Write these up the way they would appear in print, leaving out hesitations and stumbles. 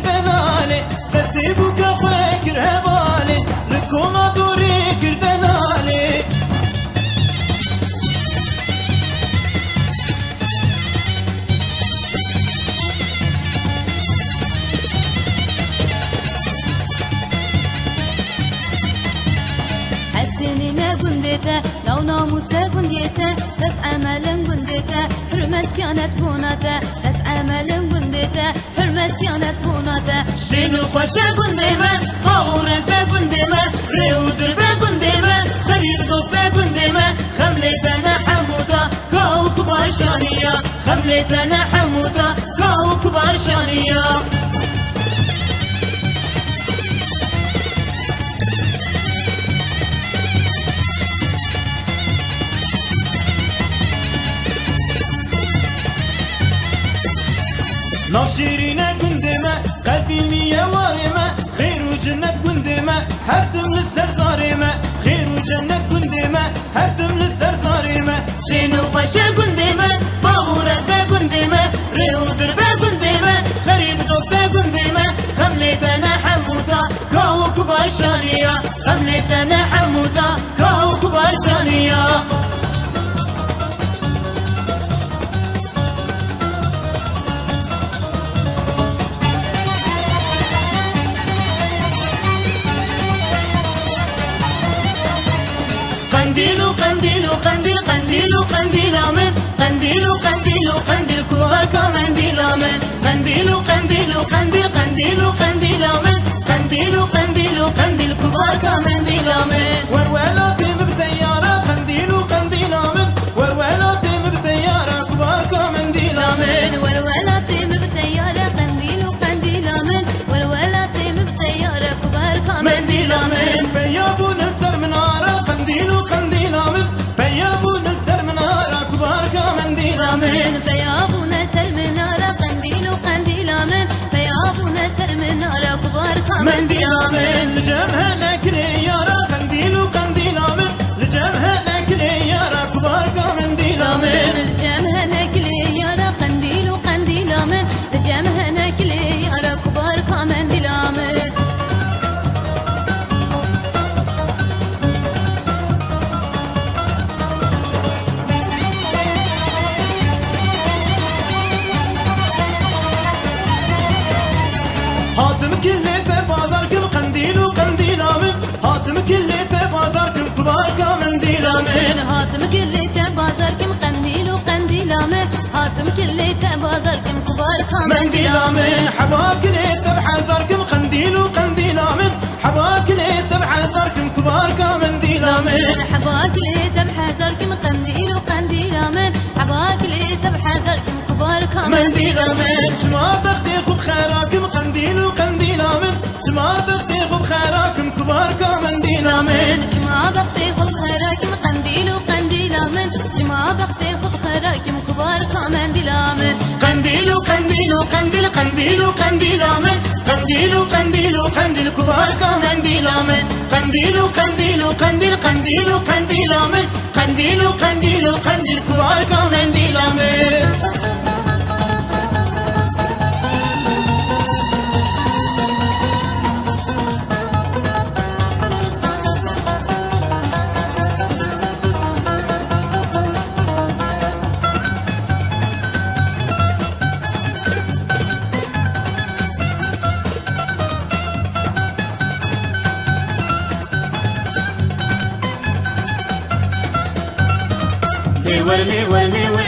كردنالي دستي بوكا خوي كرهبالي لكونا دوري كردنالي حسني لا قندتا لو ناموسا قندتا بس أملا قندتا حرمت سيانت بوناتا بس أملا قندتا حرمت سيانت بوناتا شنو خوشا قندما قاورزا قندما ريو دربا قندما خريب دوستا قندما خملتنا حموتا كاو كبار شانيا خملتنا حموتا كاو كبار شانيا ناشرين قندمة قديمية وارمة خير وجنة قندمة هرتم للسر صارمة خير وجنة قندمة هرتم للسر صارمة شنو خشا قندمة باورزا قندمة ريو دربا قندمة خريب دوبا قندمة خملتنا حموتا كاو كبار شانيا خملتنا حموتا كاو كبار شانيا قنديلو قنديلو قنديل قنديلو قنديل آمن قنديلو قنديلو قنديل كوهر كمنديل آمن قنديلو قنديلو قنديل قنديلو قنديل آمن قنديلو قنديلو قنديل كوهر كمنديل آمن ورولاتي بتيارة قنديلو قنديل آمن ورولاتي بتيارة كبار كمنديل آمن ورولاتي بتيارة قنديلو قنديل آمن ورولاتي بتيارة كوهر كمنديل آمن بيابو نسر منارة قنديلو قنديل آمن بيابو نسر منارة كبار كمنديل آمن بيابونا سلمنارا قنديل وقنديل آمن بيابونا سلمنارا كبار كمنديل آمن لجمها نكري يارا قنديل وقنديل آمن لجمها نكري يارا كبار كمنديل آمن الجمها نكلي يارا قنديل وقنديل آمن الجمها نكلي يارا كبار كمنديل آمن هاتم كليته بازاركم قنديل وقنديل آمن هاتم كليته بازاركم كبار كمنديل آمن هاتم كليته بازاركم قنديل وقنديل آمن هاتم كليته بازاركم كبار كمنديل آمن حباك ليته بحزاركم قنديل وقنديل آمن حباك ليته بحزاركم كبار كمنديل آمن حباك ليته بحزاركم قنديل وقنديل آمن حباك ليته بحزاركم كبار كمنديل آمن شما بختي خب خيراكم قنديل وقنديل آمن شما بختي خب خيراكم كبار كمنديل آمن جمع بختي خذ خيراكم قنديل وقنديل آمن جمع بختي خذ خيراكم كبار كمنديل آمن قنديل وقنديل وقنديل قنديل وقنديل آمن قنديل وقنديل وقنديل كبار كمنديل آمن قنديل وقنديل وقنديل قنديل وقنديل آمن قنديل وقنديل وقنديل كبار كمنديل آمن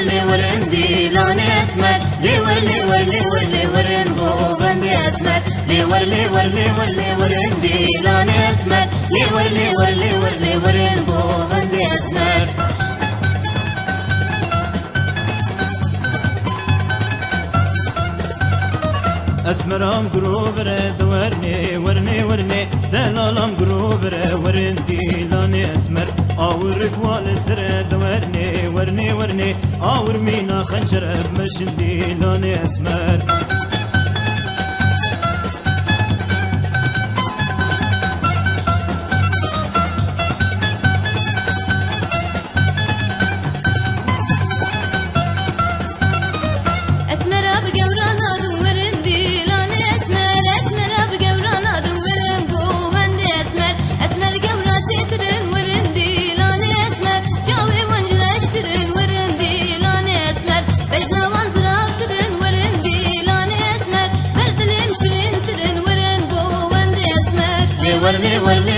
لي ورندي لوني اسمر لي ورنقو بندي اسمر لي ورندي لوني اسمر لي ورنقو بندي اسمر اسمرام گروبره ورنی دلالام گروبره ورندی لانی اسمر آور کوال سره ورنی آور مینا خنجر مشندی لانی اسمر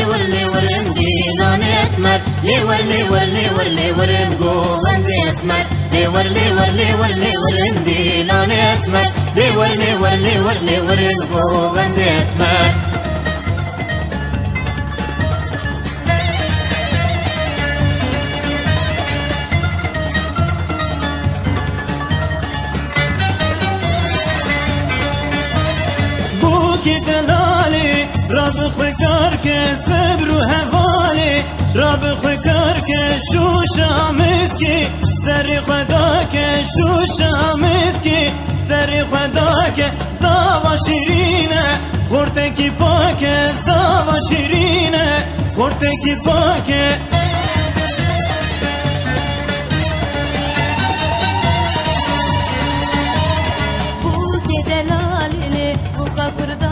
لور اندي ناني اسمر لور قوندي اسمر لور اندي ناني اسمر لور قوندي اسمر بوكي دلالي رب خكار كس ببرو هوالي رب خكار شو شامسكي سري خداك شو شامسكي سري خداك زاوا شيرينه خورتكي باك زاوا شيرينه خورتكي باك Bu delalini bu kapırda